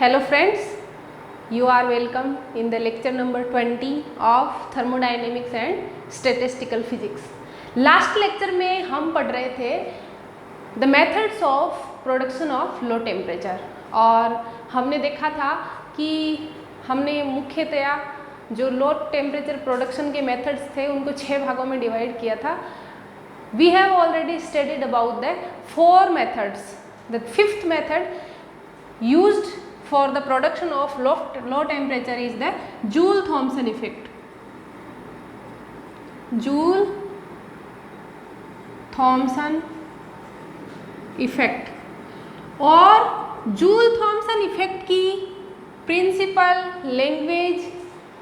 Hello friends, you are welcome in the lecture number 20 of thermodynamics and statistical physics. Last lecture में हम पढ़ रहे थे the methods of production of low temperature और हमने देखा था कि हमने मुख्यतया जो लो टेम्परेचर प्रोडक्शन के मेथड्स थे उनको 6 भागों में डिवाइड किया था. We have already studied about the 4 methods. The 5th method used for the production of low temperature is the Joule-Thomson effect. Joule-Thomson effect और Joule-Thomson effect की प्रिंसिपल, लैंग्वेज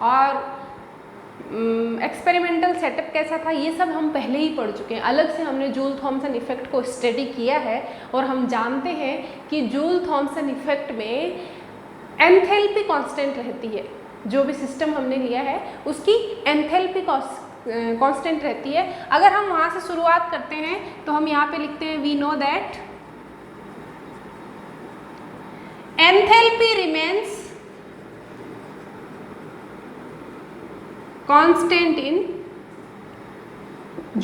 और एक्सपेरिमेंटल सेटअप कैसा था ये सब हम पहले ही पढ़ चुके हैं. अलग से हमने जूल-थॉमसन इफेक्ट को स्टडी किया है और हम जानते हैं कि जूल-थॉमसन इफेक्ट में एंथैल्पी कांस्टेंट रहती है. जो भी सिस्टम हमने लिया है उसकी एंथैल्पी कांस्टेंट रहती है. अगर हम वहाँ से शुरुआत करते हैं तो हम यहाँ पे लिखते हैं we know that enthalpy remains constant in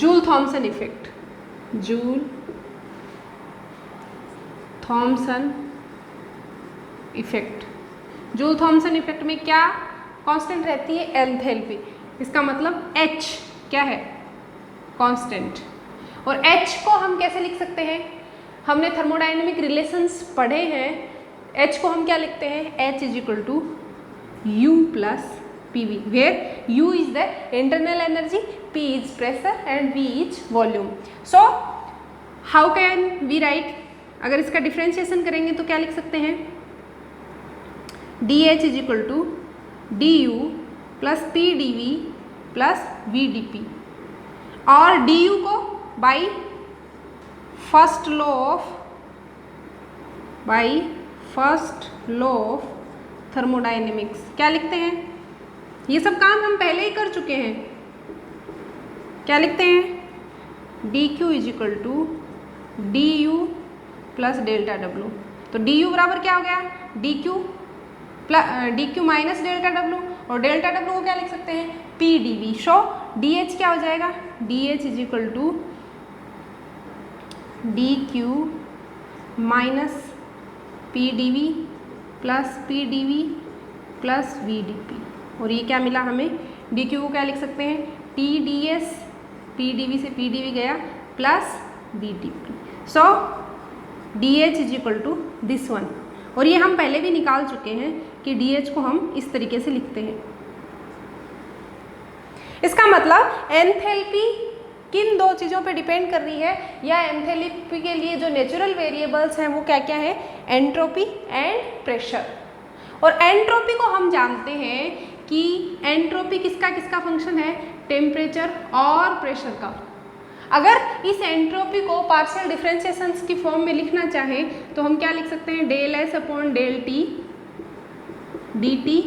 Joule-Thomson effect. Joule-Thomson effect. Joule-Thomson effect में क्या कांस्टेंट रहती है? एंथैल्पी. इसका मतलब H क्या है? कांस्टेंट. और H को हम कैसे लिख सकते हैं? हमने थर्मोडायनेमिक रिलेशंस पढ़े हैं. H को हम क्या लिखते हैं? H is equal to U plus PV, where U is the internal energy, P is pressure and V is volume. So how can we write? अगर इसका डिफ्रेंशिएशन करेंगे तो क्या लिख सकते हैं? DH is equal to DU plus PdV plus VdP और DU को by first law of thermodynamics क्या लिखते हैं? ये सब काम हम पहले ही कर चुके हैं. क्या लिखते हैं? dq is equal to du plus delta W. तो du बराबर क्या हो गया? dq माइनस डेल्टा डब्लू और डेल्टा डब्लू को क्या लिख सकते हैं? pdv. सो dh क्या हो जाएगा? dh is equal to dq minus pdv plus pdv plus vdp. और ये क्या मिला हमें? डी क्यू को क्या लिख सकते हैं? T D S, P D V से पी डी वी गया plus V D P. So D H is equal to this one. और ये हम पहले भी निकाल चुके हैं कि डी एच को हम इस तरीके से लिखते हैं. इसका मतलब एंथैल्पी किन दो चीज़ों पे डिपेंड कर रही है या एंथैल्पी के लिए जो नेचुरल वेरिएबल्स हैं वो क्या क्या है? Entropy and pressure. और एंट्रोपी को हम जानते हैं कि एंट्रोपी किसका किसका फंक्शन है? टेम्परेचर और प्रेशर का. अगर इस एंट्रोपी को पार्शियल डिफरेंशिएशंस की फॉर्म में लिखना चाहें तो हम क्या लिख सकते हैं? Del S upon del T D T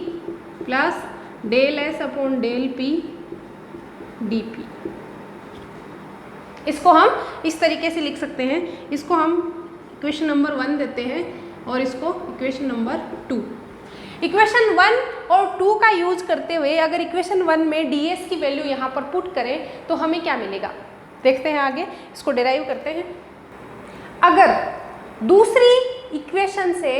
plus del S upon del P D P. इसको हम इस तरीके से लिख सकते हैं. इसको हम इक्वेशन नंबर 1 देते हैं और इसको इक्वेशन नंबर 2. इक्वेशन 1 और 2 का यूज करते हुए अगर इक्वेशन 1 में ds की वैल्यू यहाँ पर पुट करें तो हमें क्या मिलेगा? देखते हैं आगे. इसको डिराइव करते हैं. अगर दूसरी इक्वेशन से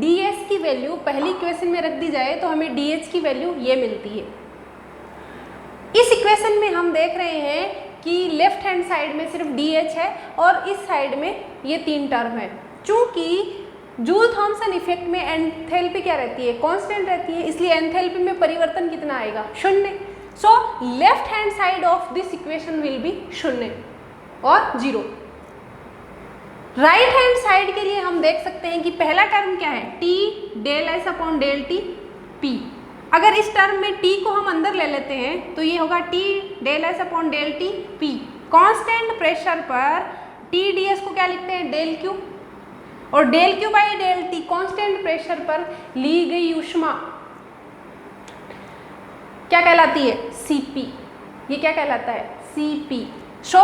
ds की वैल्यू पहली इक्वेशन में रख दी जाए तो हमें dh की वैल्यू ये मिलती है. इस इक्वेशन में हम देख रहे हैं कि लेफ्ट हैंड साइड में सिर्फ dh है और इस साइड में ये 3 टर्म है. चूँकि जूल-थॉमसन इफेक्ट में एंथैल्पी क्या रहती है? कांस्टेंट रहती है. इसलिए एंथैल्पी में परिवर्तन कितना आएगा? 0. So left hand side of this equation will be 0 और 0. राइट हैंड साइड के लिए हम देख सकते हैं कि पहला टर्म क्या है? t del S upon del T P. अगर इस टर्म में t को हम अंदर ले लेते हैं तो ये होगा t del S upon del T P. Constant pressure पर टी डी एस को क्या लिखते हैं? Del Q. और del Q by del T constant pressure पर ली गई ऊष्मा क्या कहलाती है? Cp. ये क्या कहलाता है? Cp. So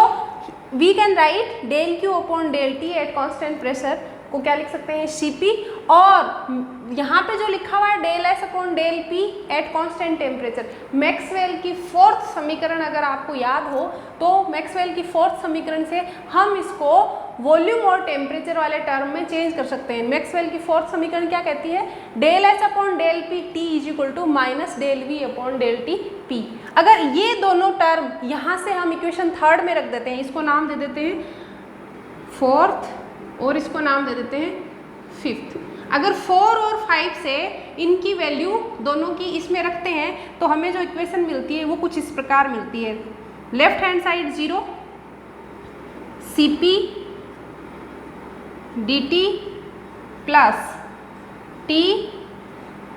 we can write del Q upon del T at constant pressure को क्या लिख सकते हैं? Cp. और यहाँ पे जो लिखा हुआ है del S upon del P at constant temperature, Maxwell की फोर्थ समीकरण अगर आपको याद हो तो मैक्सवेल की फोर्थ समीकरण से हम इसको वॉल्यूम और टेम्परेचर वाले टर्म में चेंज कर सकते हैं। मैक्सवेल की फोर्थ समीकरण क्या कहती है, del H upon del P T is equal to minus del V upon del T P. अगर ये दोनों टर्म यहाँ से हम इक्वेशन थर्ड में रख देते हैं, इसको नाम दे देते हैं फोर्थ और इसको नाम दे देते हैं फिफ्थ। अगर 4 और 5 से इनकी वैल्यू दोनों की इसमें रखते हैं तो हमें जो इक्वेशन मिलती है वो कुछ इस प्रकार मिलती है, left hand side 0 Cp dt plus T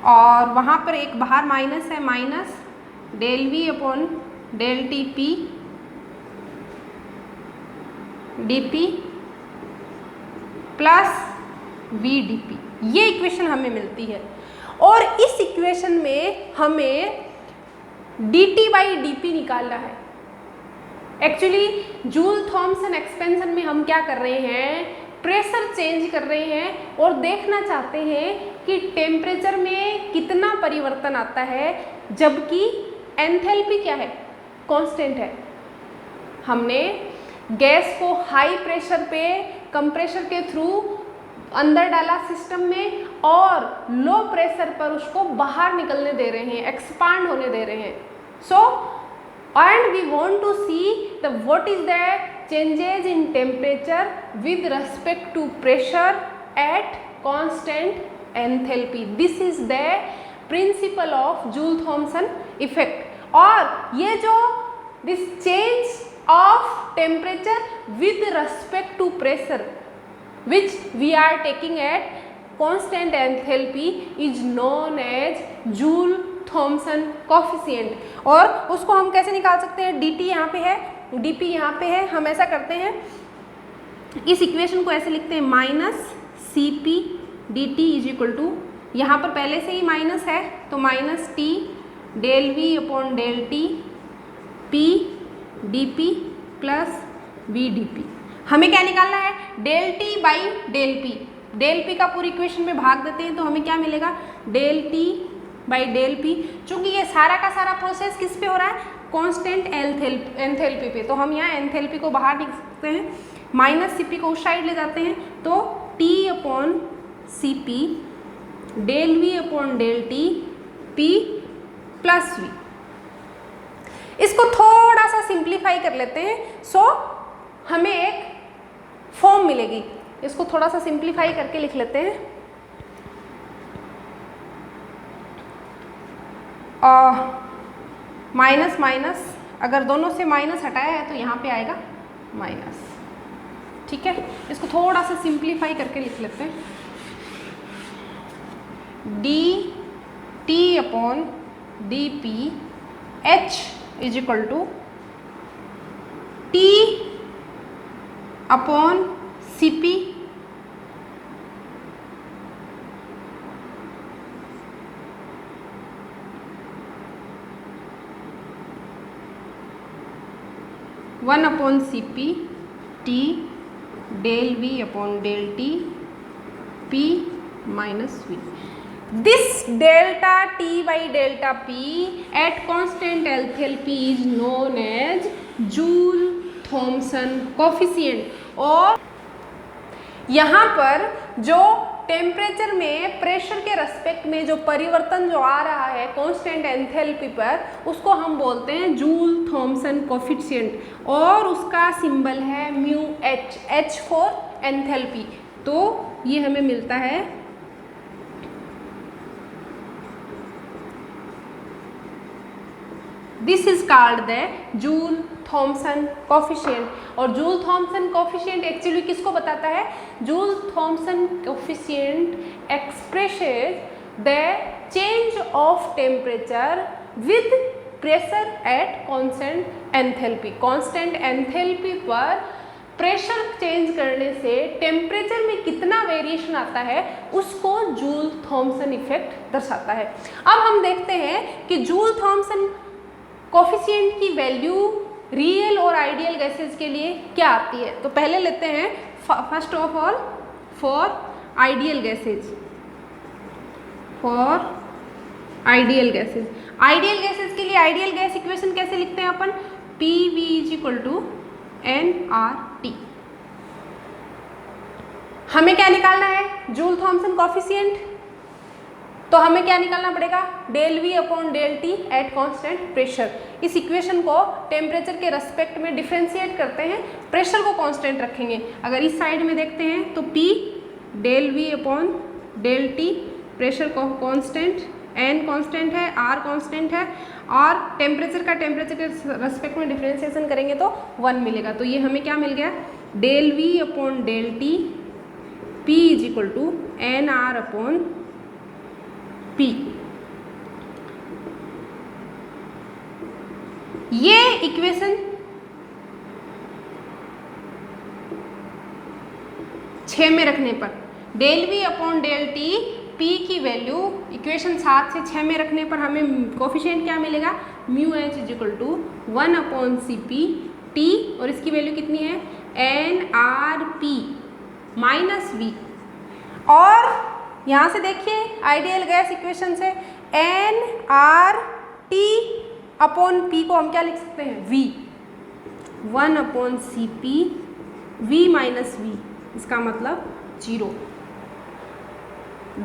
और वहाँ पर एक बाहर माइनस है, minus del V upon del T P dP plus V dP। ये इक्वेशन हमें मिलती है और इस इक्वेशन में हमें dt बाई dP निकालना है। एक्चुअली जूल थॉमसन एक्सपेंशन में हम क्या कर रहे हैं, प्रेशर चेंज कर रहे हैं और देखना चाहते हैं कि टेम्परेचर में कितना परिवर्तन आता है, जबकि एंथैल्पी क्या है, कांस्टेंट है। हमने गैस को हाई प्रेशर पे कंप्रेशर के थ्रू अंदर डाला सिस्टम में और लो प्रेशर पर उसको बाहर निकलने दे रहे हैं, एक्सपांड होने दे रहे हैं। So and we want to see the what is the changes in temperature with respect to pressure at constant enthalpy. This is the principle of Joule Thomson effect. और ये जो this change of temperature with respect to pressure which we are taking at constant enthalpy is known as Joule-Thomson coefficient। और उसको हम कैसे निकाल सकते हैं, dt यहाँ पे है, dp यहाँ पे है। हम ऐसा करते हैं, इस इक्वेशन को ऐसे लिखते हैं, minus Cp dt is equal to, यहाँ पर पहले से ही माइनस है तो minus T del V upon del T P dP plus V dP। हमें क्या निकालना है, del T by del P. Del P का पूरी इक्वेशन में भाग देते हैं तो हमें क्या मिलेगा, del T by del P. चूंकि ये सारा का सारा प्रोसेस किस पे हो रहा है, कांस्टेंट एंथैल्पी पे, तो हम यहाँ एंथैल्पी को बाहर निकाल सकते हैं, माइनस Cp को उस साइड ले जाते हैं तो T upon Cp del V upon del T P plus V। इसको थोड़ा सा सिंप्लीफाई कर लेते हैं, सो हमें एक फॉर्म मिलेगी। इसको थोड़ा सा सिंप्लीफाई करके लिख लेते हैं, माइनस माइनस, अगर दोनों से माइनस हटाया है तो यहाँ पे आएगा माइनस। ठीक है, इसको थोड़ा सा सिंप्लीफाई करके लिख लेते हैं, D T upon D P H is equal to T upon Cp one upon Cp T del V upon del T P minus V। This delta T by delta P at constant enthalpy is known as Joule-Thomson coefficient। और यहाँ पर जो temperature में pressure के respect में जो परिवर्तन जो आ रहा है कांस्टेंट एंथैल्पी पर, उसको हम बोलते हैं जूल थॉमसन कोफिशिएंट और उसका सिंबल है mu H, H for enthalpy. तो ये हमें मिलता है this is called the Joule Thomson coefficient. और जूल थॉमसन कोफिशिएंट एक्चुअली किसको बताता है, Joule Thomson coefficient expresses the change of temperature with pressure at constant enthalpy. Constant enthalpy पर प्रेशर चेंज करने से टेम्परेचर में कितना वेरिएशन आता है उसको जूल थॉमसन इफेक्ट दर्शाता है। अब हम देखते हैं कि जूल थॉमसन कोफिशिएंट की वैल्यू रियल और आइडियल गैसेस के लिए क्या आती है। तो पहले लेते हैं first of all for ideal gases. For ideal gases. Ideal gases के लिए आइडियल गैस इक्वेशन कैसे लिखते हैं अपन? PV is equal to nRT। हमें क्या निकालना है? Joule Thomson coefficient. तो हमें क्या निकालना पड़ेगा? Del V upon del T at constant pressure. इस इक्वेशन को टेम्परेचर के रेस्पेक्ट में डिफ्रेंशिएट करते हैं, प्रेशर को कांस्टेंट रखेंगे। अगर इस साइड में देखते हैं तो P del V upon del T, pressure को कांस्टेंट, N कांस्टेंट है, R कांस्टेंट है, और टेम्परेचर का टेम्परेचर के रेस्पेक्ट में डिफ्रेंशिएशन करेंगे तो 1 मिलेगा। तो ये हमें क्या मिल गया? Del V upon del T P is equal to NR upon P। ये इक्वेशन 6 में रखने पर del V upon del T P की वैल्यू इक्वेशन 7 से 6 में रखने पर हमें कोफिशिएंट क्या मिलेगा? Mu H is equal to 1 upon CP T, और इसकी वैल्यू कितनी है? NRP minus V। और यहाँ से देखिए आइडियल गैस इक्वेशन से NRT अपॉन P को हम क्या लिख सकते हैं? V, 1 upon CP V minus V, इसका मतलब 0।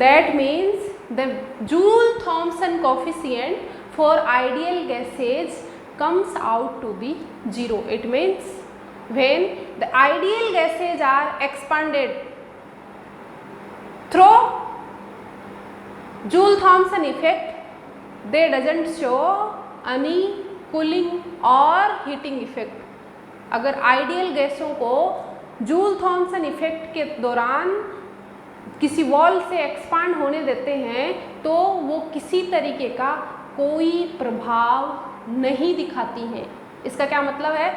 That means the Joule-Thomson coefficient for ideal gases comes out to be 0. It means when the ideal gases are expanded through Joule-Thomson effect, they doesn't show any cooling or heating effect. अगर ideal गैसों को joule-Thompson effect के दौरान किसी wall से expand होने देते हैं तो वो किसी तरीके का कोई प्रभाव नहीं दिखाती हैं। इसका क्या मतलब है?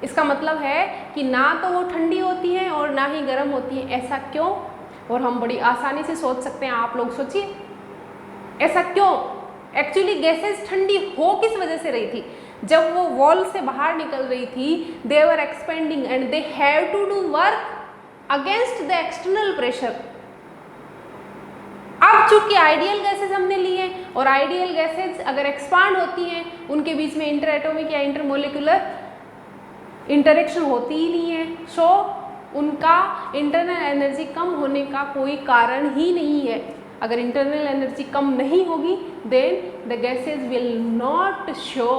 इसका मतलब है कि ना तो वो ठंडी होती हैं और ना ही गर्म होती हैं। ऐसा क्यों? और हम बड़ी आसानी से सोच सकते हैं, आप लोग सोचिए ऐसा क्यों? एक्चुअली गैसेस ठंडी हो किस वजह से रही थी? जब वो वॉल से बाहर निकल रही थी, they were expanding and they have to do work against the external pressure. अब चूंकि आइडियल गैसेज हमने ली है और आइडियल गैसेज अगर एक्सपांड होती हैं उनके बीच में इंटर एटॉमिक या इंटरमोलिकुलर इंटरेक्शन होती ही नहीं है, सो उनका इंटरनल एनर्जी कम होने का कोई कारण ही नहीं है। अगर इंटरनल एनर्जी कम नहीं होगी then the gases will not show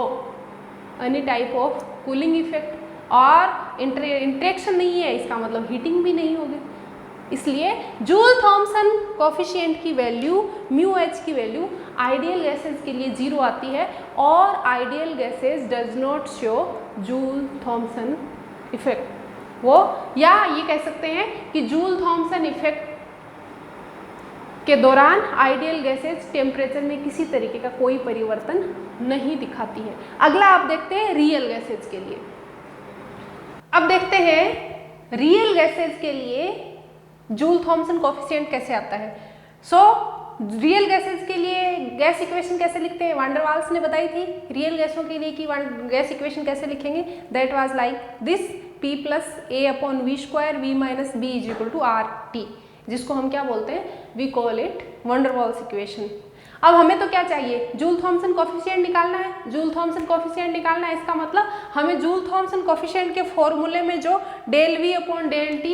any type of cooling effect और इंटरेक्शन नहीं है, इसका मतलब हीटिंग भी नहीं होगी। इसलिए जूल-थॉमसन कोफिशिएंट की वैल्यू म्यू एच की वैल्यू आइडियल गैसेज के लिए 0 आती है और ideal gases does not show Joule Thomson effect. वो या ये कह सकते हैं कि जूल-थॉमसन इफेक्ट के दौरान आइडियल गैसेज टेम्परेचर में किसी तरीके का कोई परिवर्तन नहीं दिखाती है। अगला आप देखते हैं रियल गैसेज के लिए। अब देखते हैं रियल गैसेज के लिए जूल-थॉमसन कोफिशिएंट कैसे आता है। सो रियल गैसेज के लिए गैस इक्वेशन कैसे लिखते हैं? वान डर वाल्स ने बताई थी रियल गैसों के लिए कि गैस इक्वेशन कैसे लिखेंगे। That was like this, P plus A upon V square V minus B is equal to RT, जिसको हम क्या बोलते हैं? वी कॉल इट वान डर वाल्स इक्वेशन। अब हमें तो क्या चाहिए? जूल-थॉमसन कोफिशिएंट निकालना है। जूल-थॉमसन कोफिशिएंट निकालना है, इसका मतलब हमें जूल-थॉमसन कोफिशिएंट के फॉर्मूले में जो del V upon del T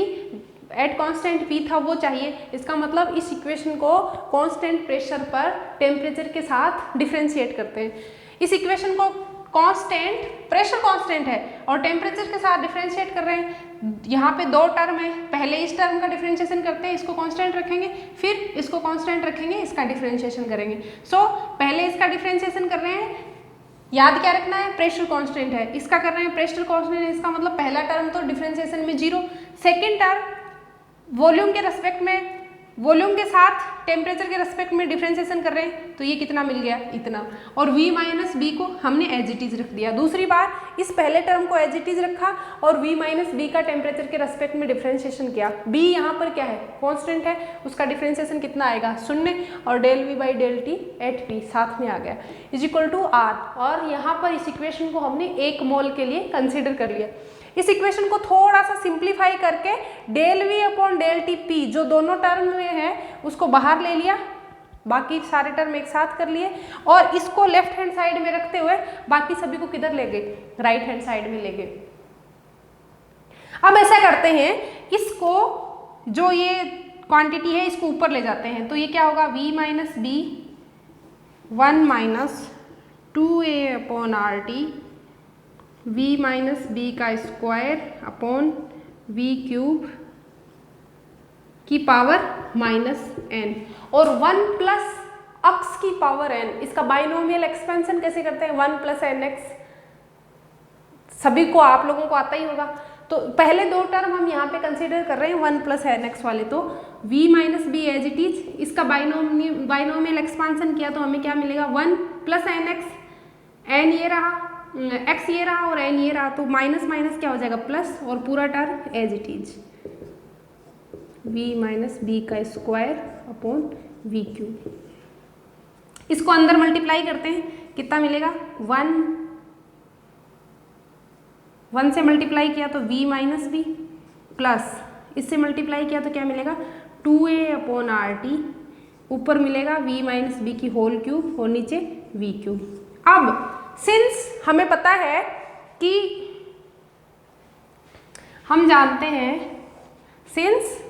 at constant P था वो चाहिए। इसका मतलब इस इक्वेशन को कांस्टेंट प्रेशर पर टेम्परेचर के साथ डिफ्रेंशिएट करते हैं। इस इक्वेशन को कांस्टेंट प्रेशर कांस्टेंट है और टेम्परेचर के साथ डिफ्रेंशिएट कर रहे हैं। यहाँ पे 2 टर्म है, पहले इस टर्म का डिफ्रेंशिएशन करते हैं, इसको कांस्टेंट रखेंगे, फिर इसको कांस्टेंट रखेंगे, इसका डिफ्रेंशिएशन करेंगे। सो पहले इसका डिफ्रेंशिएशन कर रहे हैं, याद क्या रखना है? प्रेशर कांस्टेंट है। इसका कर रहे हैं प्रेशर कांस्टेंट है, इसका मतलब पहला टर्म तो डिफ्रेंशिएशन में 0, सेकेंड टर्म वॉल्यूम के रेस्पेक्ट में, वॉल्यूम के साथ टेम्परेचर के रेस्पेक्ट में डिफ्रेंशिएशन कर रहे हैं, तो ये कितना मिल गया? इतना। और V माइनस बी को हमने एज इट इज रख दिया। दूसरी बार इस पहले टर्म को एज इट इज रखा और V माइनस बी का टेम्परेचर के रेस्पेक्ट में डिफ्रेंशिएशन किया। B यहाँ पर क्या है? कांस्टेंट है, उसका डिफ्रेंशिएशन कितना आएगा? 0, और del V by del T at P साथ में आ गया इज इक्वल टू R। और यहाँ पर इस इक्वेशन को हमने 1 मोल के लिए कंसिडर कर लिया। इस इक्वेशन को थोड़ा सा सिंप्लीफाई करके del V upon del T P जो दोनों टर्म में है उसको बाहर ले लिया बाकी सारे टर्म एक साथ कर लिए और इसको लेफ्ट हैंड साइड में रखते हुए बाकी सभी को किधर ले गए, राइट हैंड साइड में ले गए। अब ऐसा करते हैं, इसको जो ये क्वांटिटी है इसको ऊपर ले जाते हैं, तो ये क्या होगा v minus B 1 minus 2a upon R T v minus B का स्क्वायर अपॉन v क्यूब की पावर माइनस n और 1 प्लस x की पावर n। इसका बाइनोमियल एक्सपेंशन कैसे करते हैं, 1 प्लस एन एक्स, सभी को आप लोगों को आता ही होगा। तो पहले दो टर्म हम यहाँ पे कंसीडर कर रहे हैं 1 प्लस एन एक्स वाले, तो v minus B as it is, इसका बाइनोमियल एक्सपांसन किया तो हमें क्या मिलेगा, 1 प्लस एन एक्स, एन ये रहा, x ये रहा और n ये रहा, तो माइनस माइनस क्या हो जाएगा प्लस और पूरा term as it is v minus B का स्क्वायर अपॉन v क्यूब। इसको अंदर मल्टीप्लाई करते हैं, कितना मिलेगा, 1 से मल्टीप्लाई किया तो v माइनस बी प्लस इससे मल्टीप्लाई किया तो क्या मिलेगा 2a अपॉन आर टी, ऊपर मिलेगा v माइनस बी की होल क्यूब और नीचे v क्यूब। अब सिंस हमें पता है कि हम जानते हैं since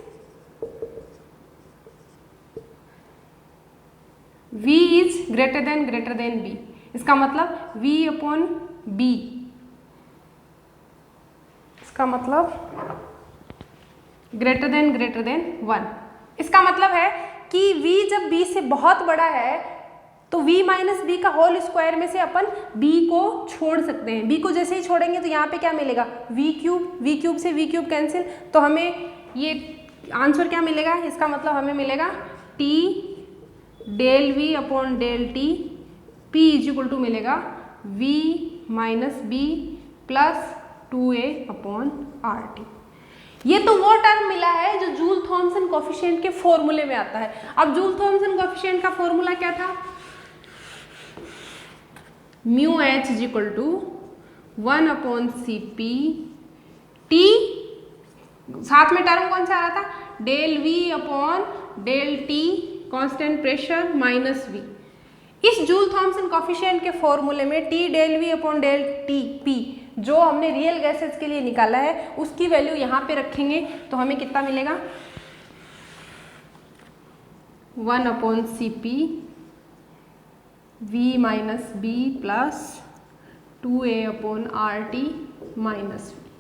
v is greater than b, इसका मतलब v अपॉन b, इसका मतलब ग्रेटर देन 1। इसका मतलब है कि v जब b से बहुत बड़ा है तो v माइनस बी का होल स्क्वायर में से अपन b को छोड़ सकते हैं। b को जैसे ही छोड़ेंगे तो यहाँ पे क्या मिलेगा, v क्यूब से v क्यूब कैंसिल, तो हमें ये आंसर क्या मिलेगा, इसका मतलब हमें मिलेगा t del v upon del T p is equal to मिलेगा v minus B plus 2a upon R T. ये तो वो टर्म मिला है जो जूल थॉमसन कोफिशिएंट के फॉर्मूले में आता है। अब जूल थॉमसन कोफिशिएंट का फॉर्मूला क्या था, mu H is equal to 1 upon C P T, साथ में टर्म कौन सा आ रहा था, del V upon del T constant pressure minus V. इस जूल थॉमसन कोफिशिएंट के फॉर्मूले में T del V upon del T P जो हमने रियल गैसेज के लिए निकाला है उसकी वैल्यू यहाँ पे रखेंगे तो हमें कितना मिलेगा, 1 upon C P V minus B plus 2a upon R T minus V,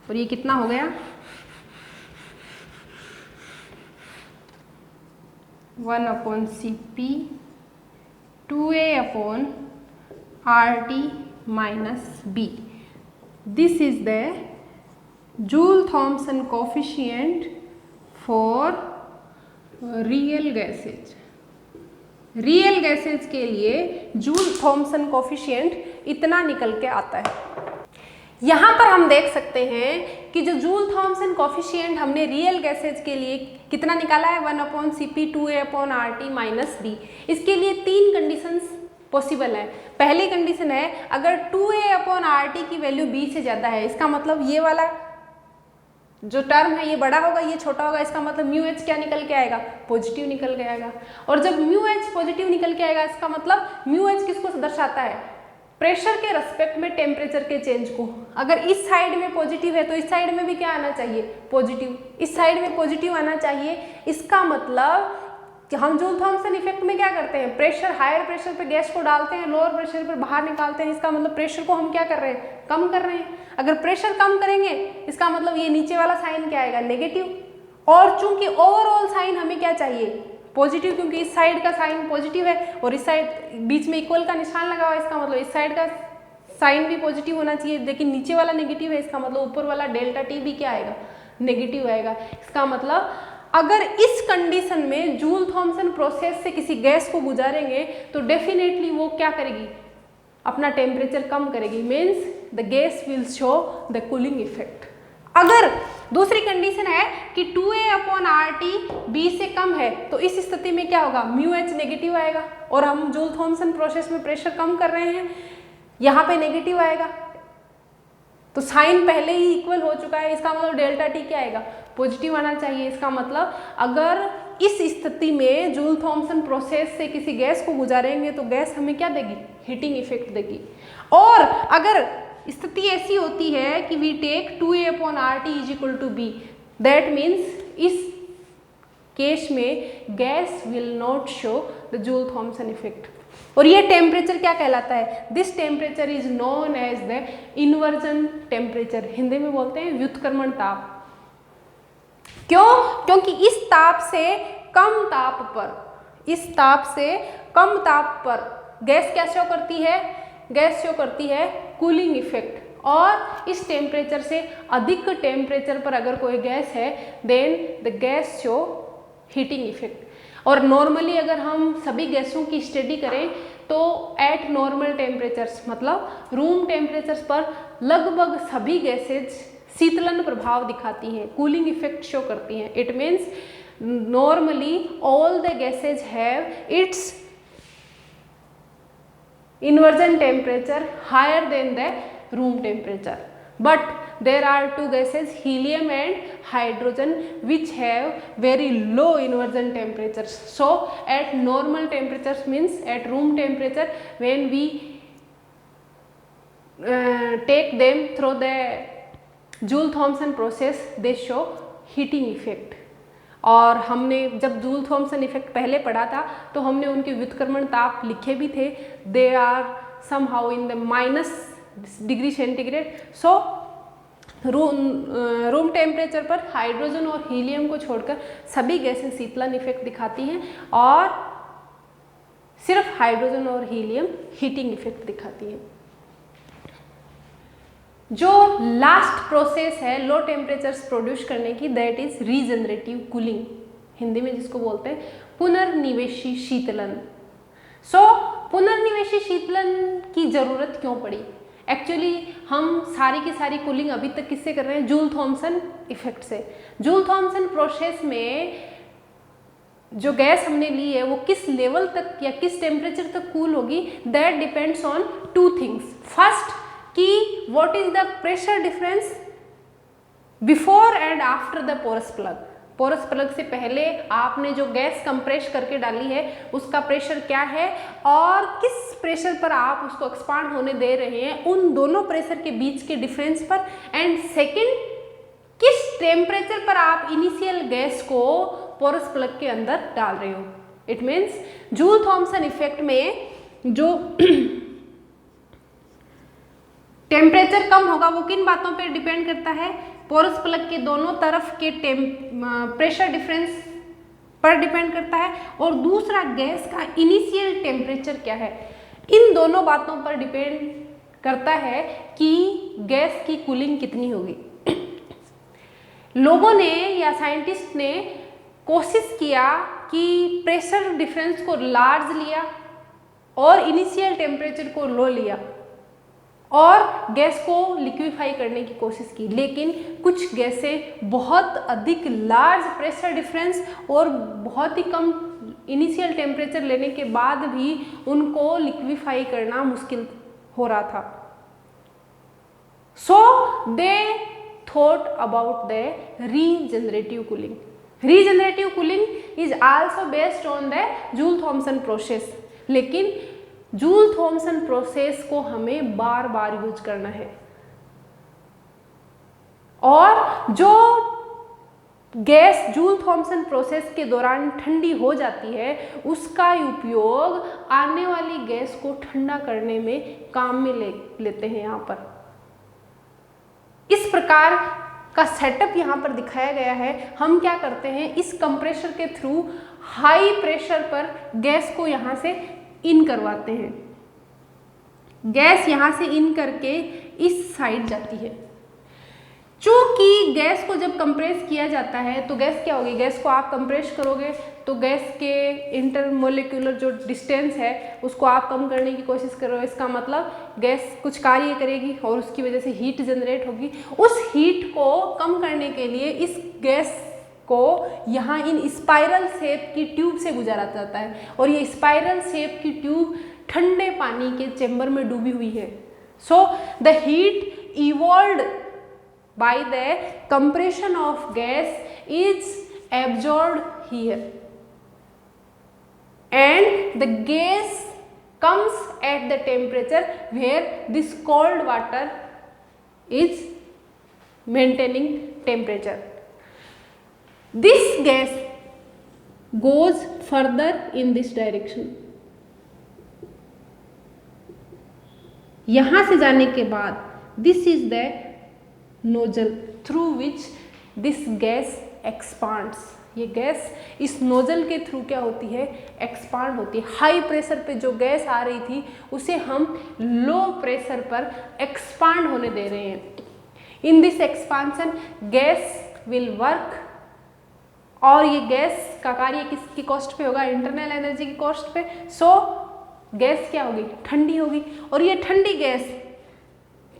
और ये कितना हो गया, 1 upon C P 2a upon R T minus b. This is the Joule-Thomson coefficient for real gases. Real gases के लिए joule Thomson coefficient इतना निकल के आता है। यहाँ पर हम देख सकते हैं कि जो जूल थॉमसन कोफिशिएंट हमने रियल गैसेज के लिए कितना निकाला है, 1 upon C P 2a upon R T minus B. इसके लिए 3 कंडीशंस पॉसिबल है। पहली कंडीशन है अगर 2a अपॉन आर टी की वैल्यू b से ज़्यादा है, इसका मतलब ये वाला जो टर्म है ये बड़ा होगा, ये छोटा होगा, इसका मतलब म्यू एच क्या निकल के आएगा, पॉजिटिव निकल के आएगा। और जब म्यू एच पॉजिटिव निकल के आएगा इसका मतलब म्यू एच किसको दर्शाता है, प्रेशर के रेस्पेक्ट में टेम्परेचर के चेंज को। अगर इस साइड में पॉजिटिव है तो इस साइड में भी क्या आना चाहिए, पॉजिटिव। इस साइड में पॉजिटिव आना चाहिए, इसका मतलब कि हम जूल थॉमसन इफेक्ट में क्या करते हैं, प्रेशर हायर प्रेशर पे गैस को डालते हैं, लोअर प्रेशर पे बाहर निकालते हैं। इसका मतलब प्रेशर को हम क्या कर रहे हैं, कम कर रहे हैं। अगर प्रेशर कम करेंगे इसका मतलब ये नीचे वाला साइन क्या आएगा, नेगेटिव। और चूंकि ओवरऑल साइन हमें क्या चाहिए, पॉजिटिव, क्योंकि इस साइड का साइन पॉजिटिव है और इस साइड बीच में इक्वल का निशान लगा हुआ है, इसका मतलब इस साइड का साइन भी पॉजिटिव होना चाहिए, लेकिन नीचे वाला नेगेटिव है, इसका मतलब ऊपर वाला डेल्टा टी भी क्या आएगा, नेगेटिव आएगा। इसका मतलब अगर इस कंडीशन में जूल थॉमसन प्रोसेस से किसी गैस को गुजारेंगे तो डेफिनेटली वो क्या करेगी, अपना टेम्परेचर कम करेगी, means the gas will show the cooling effect. अगर दूसरी कंडीशन है कि 2a upon R T B से कम है तो इस स्थिति में क्या होगा, म्यू एच नेगेटिव आएगा और हम जूल थॉमसन प्रोसेस में प्रेशर कम कर रहे हैं, यहाँ पे नेगेटिव आएगा तो साइन पहले ही इक्वल हो चुका है, इसका मतलब डेल्टा टी क्या आएगा, पॉजिटिव आना चाहिए। इसका मतलब अगर इस स्थिति में जूल थॉमसन प्रोसेस से किसी गैस को गुजारेंगे तो गैस हमें क्या देगी, हीटिंग इफेक्ट देगी। और अगर स्थिति ऐसी होती है कि we take 2A/RT = B, that means इस केस में gas will not show the Joule Thomson effect. और ये टेम्परेचर क्या कहलाता है, this temperature is known as the inversion temperature, Hindi में बोलते हैं व्युत्क्रमण ताप। क्यों? क्योंकि इस ताप से कम ताप पर, इस ताप से कम ताप पर गैस क्या शो करती है, गैस शो करती है कूलिंग इफेक्ट। और इस टेम्परेचर से अधिक टेम्परेचर पर अगर कोई गैस है then the gas show heating effect. और नॉर्मली अगर हम सभी गैसों की स्टडी करें तो एट नॉर्मल टेम्परेचर्स, मतलब रूम टेम्परेचर्स पर लगभग सभी गैसेज शीतलन प्रभाव दिखाती हैं, कूलिंग इफेक्ट शो करती हैं। It means normally all the gases have it's inversion temperature higher than the room temperature, but there are two gases, helium and hydrogen, which have very low inversion temperatures. So at normal temperatures means at room temperature, when we take them through the Joule Thomson process they show heating effect. और हमने जब joule Thomson effect पहले पढ़ा था तो हमने उनके व्युत्क्रमण ताप लिखे भी थे, they are somehow in the -°C। So room temperature पर हाइड्रोजन और हीलियम को छोड़कर सभी गैसें शीतलन इफेक्ट दिखाती हैं और सिर्फ हाइड्रोजन और हीलियम हीटिंग इफेक्ट दिखाती हैं। जो लास्ट प्रोसेस है लो टेम्परेचर्स प्रोड्यूस करने की, that is regenerative cooling, Hindi में जिसको बोलते हैं पुनर्निवेशी शीतलन। सो पुनर्निवेशी शीतलन की जरूरत क्यों पड़ी? एक्चुअली हम सारी की सारी कूलिंग अभी तक किससे कर रहे हैं, जूल थॉमसन इफेक्ट से। जूल थॉमसन प्रोसेस में जो गैस हमने ली है वो किस लेवल तक या किस टेम्परेचर तक कूल होगी, that depends on two things. First कि what is the pressure difference before and after the porous plug. Porous plug से पहले आपने जो गैस कंप्रेस करके डाली है उसका प्रेशर क्या है और किस प्रेशर पर आप उसको एक्सपांड होने दे रहे हैं, उन दोनों प्रेशर के बीच के डिफरेंस पर। एंड सेकंड, किस टेम्परेचर पर आप इनिशियल गैस को पोरस प्लग के अंदर डाल रहे हो। It means Joule Thomson effect में जो टेम्परेचर कम होगा वो किन बातों पर डिपेंड करता है, पोरस प्लग के दोनों तरफ के प्रेशर डिफरेंस पर डिपेंड करता है और दूसरा गैस का इनिशियल टेम्परेचर क्या है, इन दोनों बातों पर डिपेंड करता है कि गैस की कूलिंग कितनी होगी। लोगों ने या साइंटिस्ट ने कोशिश किया कि प्रेशर डिफरेंस को लार्ज लिया और इनिशियल टेम्परेचर को लो लिया और गैस को लिक्विफाई करने की कोशिश की, लेकिन कुछ गैसें बहुत अधिक लार्ज प्रेशर डिफरेंस और बहुत ही कम इनिशियल टेम्परेचर लेने के बाद भी उनको लिक्विफाई करना मुश्किल हो रहा था। So they thought about the regenerative cooling. Regenerative cooling is also based on the Joule Thomson process, लेकिन जूल थॉमसन प्रोसेस को हमें बार बार यूज करना है और जो गैस जूल थॉमसन प्रोसेस के दौरान ठंडी हो जाती है उसका उपयोग आने वाली गैस को ठंडा करने में काम में लेते हैं। यहाँ पर इस प्रकार का सेटअप यहाँ पर दिखाया गया है। हम क्या करते हैं, इस कंप्रेसर के थ्रू हाई प्रेशर पर गैस को यहाँ से इन करवाते हैं। गैस यहाँ से इन करके इस साइड जाती है। चूंकि गैस को जब कंप्रेस किया जाता है तो गैस क्या होगी, गैस को आप कंप्रेस करोगे तो गैस के इंटरमोलिक्यूलर जो डिस्टेंस है उसको आप कम करने की कोशिश करोगे। इसका मतलब गैस कुछ कार्य करेगी और उसकी वजह से हीट जनरेट होगी। उस हीट को कम करने के लिए इस गैस को यहाँ इन स्पाइरल शेप की ट्यूब से गुजारा जाता है और ये स्पाइरल शेप की ट्यूब ठंडे पानी के चेंबर में डूबी हुई है। So the heat evolved by the compression of gas is absorbed here. and the gas comes at the temperature where this cold water is maintaining temperature. This gas goes further in this direction. यहाँ से जाने के बाद this is the nozzle through which this gas expands. ये gas इस nozzle के through क्या होती है, एक्सपांड होती है. हाई प्रेशर पे जो गैस आ रही थी उसे हम लो प्रेशर पर एक्सपांड होने दे रहे हैं. In this expansion gas will work, और ये गैस का कार्य किसकी कॉस्ट पे होगा, इंटरनल एनर्जी की कॉस्ट पे. सो गैस क्या होगी, ठंडी होगी. और ये ठंडी गैस,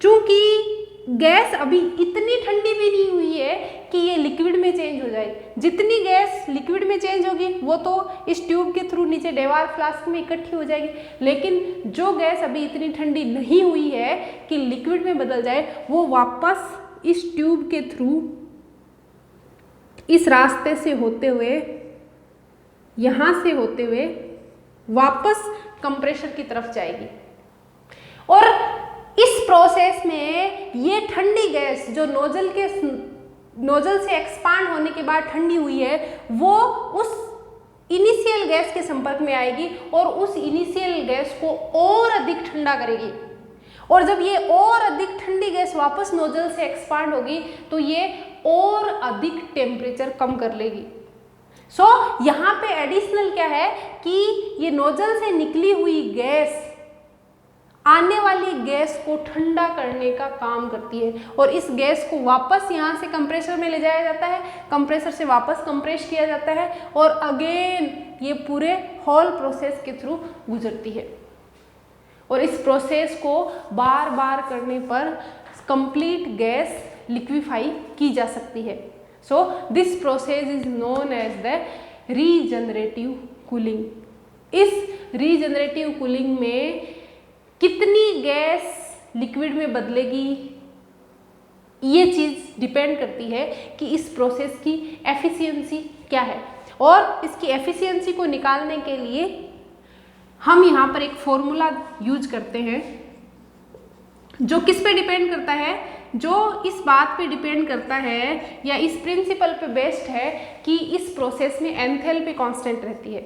चूंकि गैस अभी इतनी ठंडी भी नहीं हुई है कि ये लिक्विड में चेंज हो जाए. जितनी गैस लिक्विड में चेंज होगी वो तो इस ट्यूब के थ्रू नीचे डेवार फ्लास्क में इकट्ठी हो जाएगी. लेकिन जो गैस अभी इतनी ठंडी नहीं हुई है कि लिक्विड में बदल जाए, वो वापस इस ट्यूब के थ्रू इस रास्ते से होते हुए, यहाँ से होते हुए वापस कंप्रेसर की तरफ जाएगी. और इस प्रोसेस में ये ठंडी गैस जो नोजल से एक्सपांड होने के बाद ठंडी हुई है, वो उस इनिशियल गैस के संपर्क में आएगी और उस इनिशियल गैस को और अधिक ठंडा करेगी. और जब ये और अधिक ठंडी गैस वापस नोजल से एक्सपांड होगी तो ये और अधिक टेम्परेचर कम कर लेगी. सो यहाँ पे एडिशनल क्या है कि ये नोजल से निकली हुई गैस आने वाली गैस को ठंडा करने का काम करती है, और इस गैस को वापस यहाँ से कंप्रेसर में ले जाया जाता है, कंप्रेसर से वापस कंप्रेस किया जाता है, और अगेन ये पूरे होल प्रोसेस के थ्रू गुजरती है. और इस प्रोसेस को बार बार करने पर कंप्लीट गैस लिक्विफाई की जा सकती है. So this process is known as the regenerative cooling. इस रीजनरेटिव कूलिंग में कितनी गैस लिक्विड में बदलेगी, ये चीज़ डिपेंड करती है कि इस प्रोसेस की एफिशिएंसी क्या है. और इसकी एफिशिएंसी को निकालने के लिए हम यहाँ पर एक फॉर्मूला यूज करते हैं जो किस पे डिपेंड करता है, जो इस बात पे डिपेंड करता है या इस प्रिंसिपल पे बेस्ड है कि इस प्रोसेस में एंथैल्पी कांस्टेंट रहती है.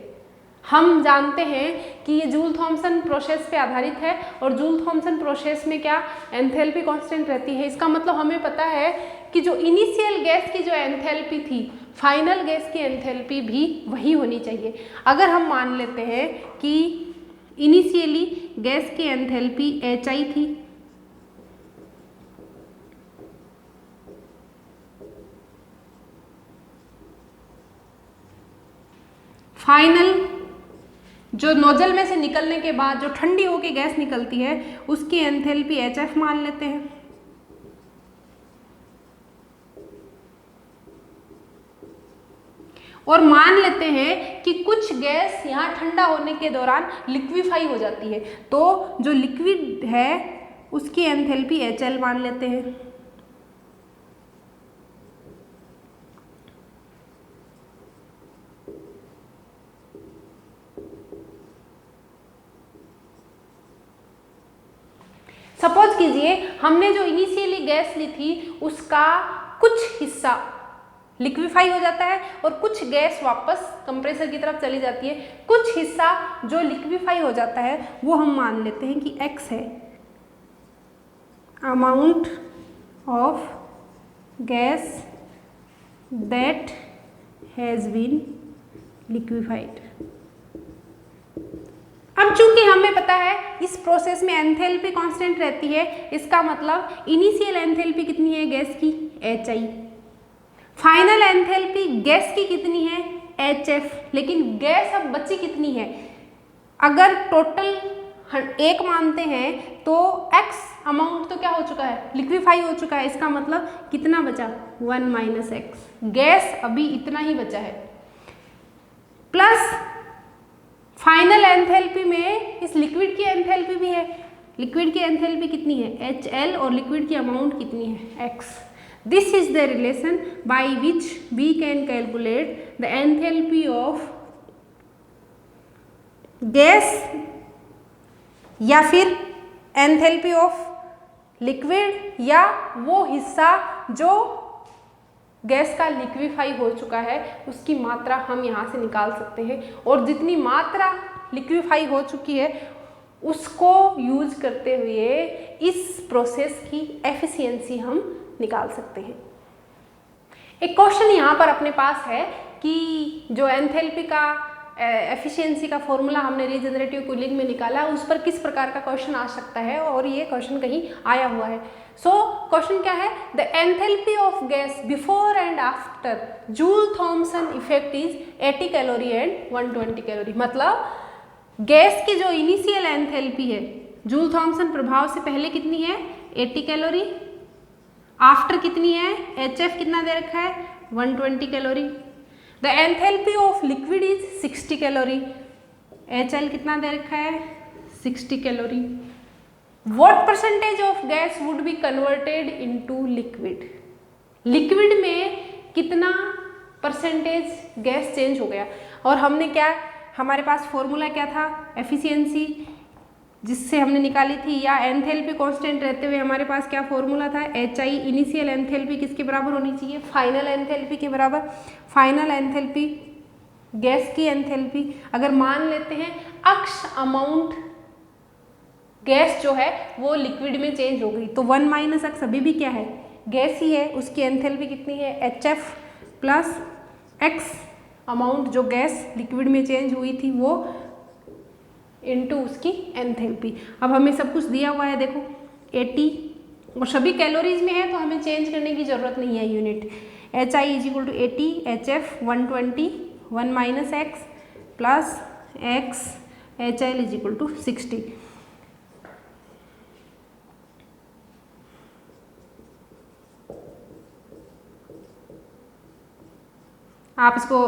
हम जानते हैं कि ये जूल थॉमसन प्रोसेस पे आधारित है, और जूल थॉमसन प्रोसेस में क्या एंथैल्पी कांस्टेंट रहती है. इसका मतलब हमें पता है कि जो इनिशियल गैस की जो एंथैल्पी थी, फाइनल गैस की एंथैल्पी भी वही होनी चाहिए. अगर हम मान लेते हैं कि इनिशियली गैस की एंथैल्पी HI थी, फाइनल जो नोजल में से निकलने के बाद जो ठंडी होकर गैस निकलती है उसकी एंथैल्पी HF मान लेते हैं. और मान लेते हैं कि कुछ गैस यहाँ ठंडा होने के दौरान लिक्विफाई हो जाती है, तो जो लिक्विड है उसकी एंथैल्पी HL मान लेते हैं. सपोज कीजिए हमने जो इनिशियली गैस ली थी उसका कुछ हिस्सा लिक्विफाई हो जाता है और कुछ गैस वापस कंप्रेसर की तरफ चली जाती है. कुछ हिस्सा जो लिक्विफाई हो जाता है वो हम मान लेते हैं कि X है, amount of gas that has been liquefied. अब चूंकि हमें पता है इस प्रोसेस में एंथैल्पी कांस्टेंट रहती है, इसका मतलब इनिशियल एंथैल्पी कितनी है गैस की, HI. फाइनल एंथैल्पी गैस की कितनी है, HF. लेकिन गैस अब बची कितनी है, अगर टोटल 1 मानते हैं तो X अमाउंट तो क्या हो चुका है, लिक्विफाई हो चुका है. इसका मतलब कितना बचा, 1 - X. गैस अभी इतना ही बचा है. प्लस फाइनल एंथैल्पी में इस लिक्विड की एंथैल्पी भी है. लिक्विड की एंथैल्पी कितनी है, HL, और लिक्विड की अमाउंट कितनी है, X. This is the relation by which we can calculate the enthalpy of gas या फिर एंथैल्पी ऑफ लिक्विड या वो हिस्सा जो गैस का लिक्विफाई हो चुका है उसकी मात्रा हम यहाँ से निकाल सकते हैं, और जितनी मात्रा लिक्विफाई हो चुकी है उसको यूज करते हुए इस प्रोसेस की एफिशिएंसी हम निकाल सकते हैं। एक क्वेश्चन यहाँ पर अपने पास है कि जो एंथैल्पी का एफिशिएंसी का फॉर्मूला हमने रीजनरेटिव कूलिंग में निकाला उस पर किस प्रकार का क्वेश्चन आ सकता है, और ये क्वेश्चन कहीं आया हुआ है। सो क्वेश्चन क्या है, the enthalpy of gas before and after Joule Thomson effect is 80 calorie and 120 calorie. मतलब गैस की जो इनिशियल एंथैल्पी है जूल थॉमसन प्रभाव से पहले कितनी है 80 कैलोरी, आफ्टर कितनी है, HF कितना दे रखा है 120 calorie. The enthalpy of liquid is 60 calorie, HL कितना दे रखा है 60 calorie. What percentage of gas would be converted into liquid, liquid में कितना परसेंटेज गैस चेंज हो गया। और हमने क्या, हमारे पास फॉर्मूला क्या था, एफिशिएंसी जिससे हमने निकाली थी, या एंथैल्पी कांस्टेंट रहते हुए हमारे पास क्या फॉर्मूला था, HI इनिशियल एंथैल्पी किसके बराबर होनी चाहिए, फाइनल एंथैल्पी के बराबर। फाइनल एंथैल्पी गैस की एंथैल्पी, अगर मान लेते हैं अक्ष अमाउंट गैस जो है वो लिक्विड में चेंज हो गई, तो 1 माइनस अक्ष अभी भी क्या है गैस ही है, उसकी एंथैल्पी कितनी है HF प्लस एक्स अमाउंट जो गैस लिक्विड में चेंज हुई थी वो इनटू उसकी एंथैल्पी। अब हमें सब कुछ दिया हुआ है देखो 80 और सभी कैलोरीज में है तो हमें चेंज करने की जरूरत नहीं है unit. HI is equal to 80, HF 120, 1 minus X plus X, HL is equal to 60। आप इसको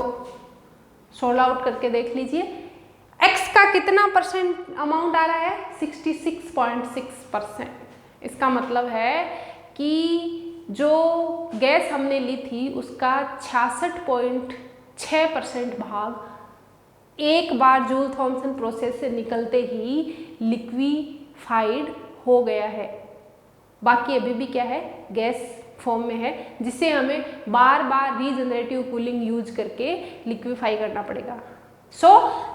सोल्व आउट करके देख लीजिए। एक्स का कितना परसेंट अमाउंट आ रहा है 66.6%। इसका मतलब है कि जो गैस हमने ली थी उसका 66.6% भाग एक बार जूल थॉमसन प्रोसेस से निकलते ही लिक्विफाइड हो गया है, बाकी अभी भी क्या है गैस फॉर्म में है, जिसे हमें बार बार रीजनरेटिव कूलिंग यूज करके लिक्विफाई करना पड़ेगा। So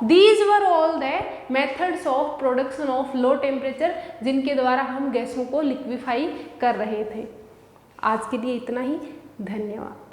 these were all the methods of production of low temperature जिनके द्वारा हम गैसों को लिक्विफाई कर रहे थे। आज के लिए इतना ही, धन्यवाद।